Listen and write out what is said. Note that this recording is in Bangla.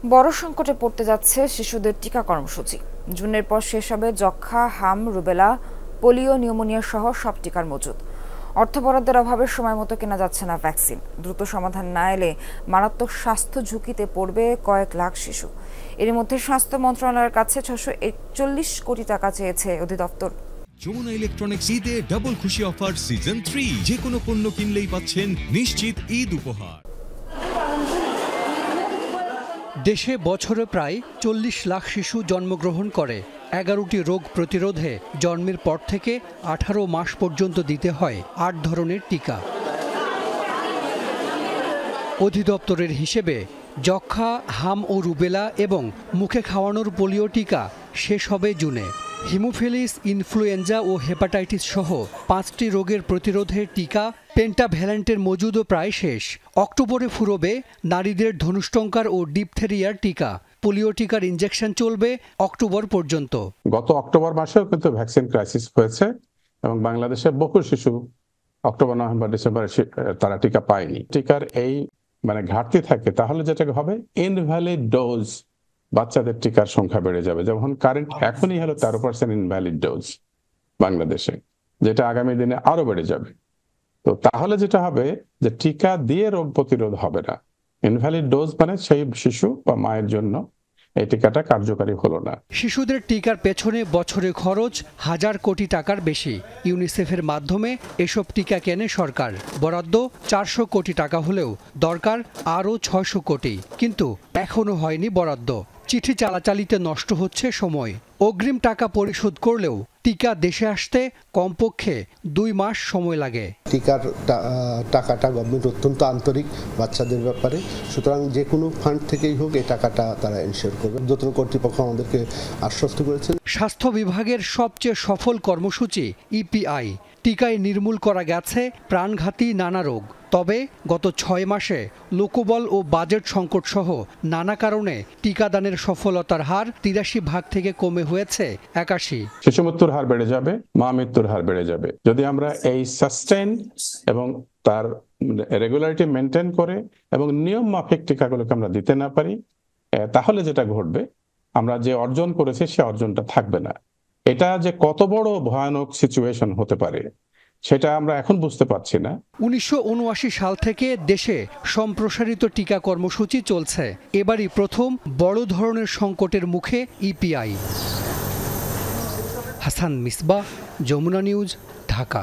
বড় সংকটে পড়তে যাচ্ছে শিশুদের টিকা কর্মসূচি। জুনের পর শেষ হবে যক্ষ্মা, হাম, রুবেলা, পোলিও, নিউমোনিয়া সহ সব টিকার মজুদ। অর্থ বরাদ্দের অভাবে সময় মতো কেনা যাচ্ছে না ভ্যাকসিন। দ্রুত সমাধান না এলে মারাত্মক স্বাস্থ্য ঝুঁকিতে পড়বে কয়েক লাখ শিশু। এর মধ্যে স্বাস্থ্য মন্ত্রণালয়ের কাছে 641 কোটি টাকা চেয়েছে অধিদপ্তর। যমুনা ইলেকট্রনিক্স ঈদে ডাবল খুশি অফার সিজন 3, যে কোনো পণ্য কিনলেই পাচ্ছেন নিশ্চিত ঈদ উপহার। দেশে বছরে প্রায় 40 লাখ শিশু জন্মগ্রহণ করে। 11টি রোগ প্রতিরোধে জন্মের পর থেকে 18 মাস পর্যন্ত দিতে হয় 8 ধরনের টিকা। অধিদপ্তরের হিসেবে যক্ষ্মা, হাম ও রুবেলা এবং মুখে খাওয়ানোর পোলিও টিকা শেষ হবে জুনে। হিমোফিলিস, ইনফ্লুয়েঞ্জা ও হেপাটাইটিস সহ 5টি রোগের প্রতিরোধের টিকা পেন্টাভ্যালেন্টের মজুদও প্রায় শেষ। অক্টোবরে ফুরোবে নারীদের ধনুষ্টঙ্কার ও ডিপথেরিয়ার টিকা। পোলিও টিকার ইনজেকশন চলবে অক্টোবর পর্যন্ত। গত অক্টোবর মাসেও কিন্তু ভ্যাকসিন ক্রাইসিস হয়েছে এবং বাংলাদেশে বহু শিশু অক্টোবর, নভেম্বর, ডিসেম্বরে তারা টিকা পায়নি। টিকার এই ঘাটতি থাকে, তাহলে যেটা হবে ইনভ্যালিড ডোজ, বাচ্চাদের টিকার সংখ্যা বেড়ে যাবে। যেমন কারেন্ট এখনই হলো 13% ইনভ্যালিড ডোজ বাংলাদেশে, যেটা আগামী দিনে আরো বেড়ে যাবে। তো তাহলে যেটা হবে যে টিকা দিয়ে রোগ প্রতিরোধ হবে না। ইনভ্যালিড ডোজ মানে সেই শিশু বা মায়ের জন্য এই টিকাটা কার্যকারী হলো না। শিশুদের টিকার পেছনে বছরে খরচ 1000 কোটি টাকার বেশি। ইউনিসেফের মাধ্যমে এসব টিকা কেনে সরকার। বরাদ্দ 400 কোটি টাকা হলেও দরকার আরও 600 কোটি, কিন্তু এখনো হয়নি বরাদ্দ। চিঠি চালাচালিতে নষ্ট হচ্ছে সময়। অগ্রিম টাকা পরিশোধ করলেও টিকা দেশে আসতে কমপক্ষে 2 মাস সময় লাগে। টিকার টাকাটা গভর্নমেন্ট অত্যন্ত আন্তরিক বাচ্চাদের ব্যাপারে, সুতরাং যে কোনো ফান্ড থেকেই হোক এই টাকাটা তারা এনশিওর করবে। ঊর্ধ্বতন কর্তৃপক্ষ আমাদেরকে আশ্বস্ত করেছেন। স্বাস্থ্য বিভাগের সবচেয়ে সফল কর্মসূচি ইপিআই। টিকায় নির্মূল করা গেছে প্রাণঘাতী নানা রোগ। তবে গত 6 মাসে লোকবল ও বাজেট সংকট সহ নানা কারণে টিকাদানের সফলতার হার 83% থেকে কমে হয়েছে 81। শিশু মৃত্যুর হার বেড়ে যাবে, মা মৃত্যুর হার বেড়ে যাবে। যদি আমরা এই সাস্টেইন এবং তার রেগুলারিটি মেনটেন করে এবং নিয়ম মাফিক টিকাগুলোকে আমরা দিতে না পারি, তাহলে যেটা ঘটবে, আমরা যে অর্জন করেছি সে অর্জনটা থাকবে না। এটা যে কত বড় ভয়ানক সিচুয়েশন হতে পারে সেটা আমরা এখন বুঝতে পারছি না। 1979 সাল থেকে দেশে সম্প্রসারিত টিকা কর্মসূচি চলছে। এবারই প্রথম বড় ধরনের সংকটের মুখে ইপিআই। হাসান মিসবাহ, যমুনা নিউজ, ঢাকা।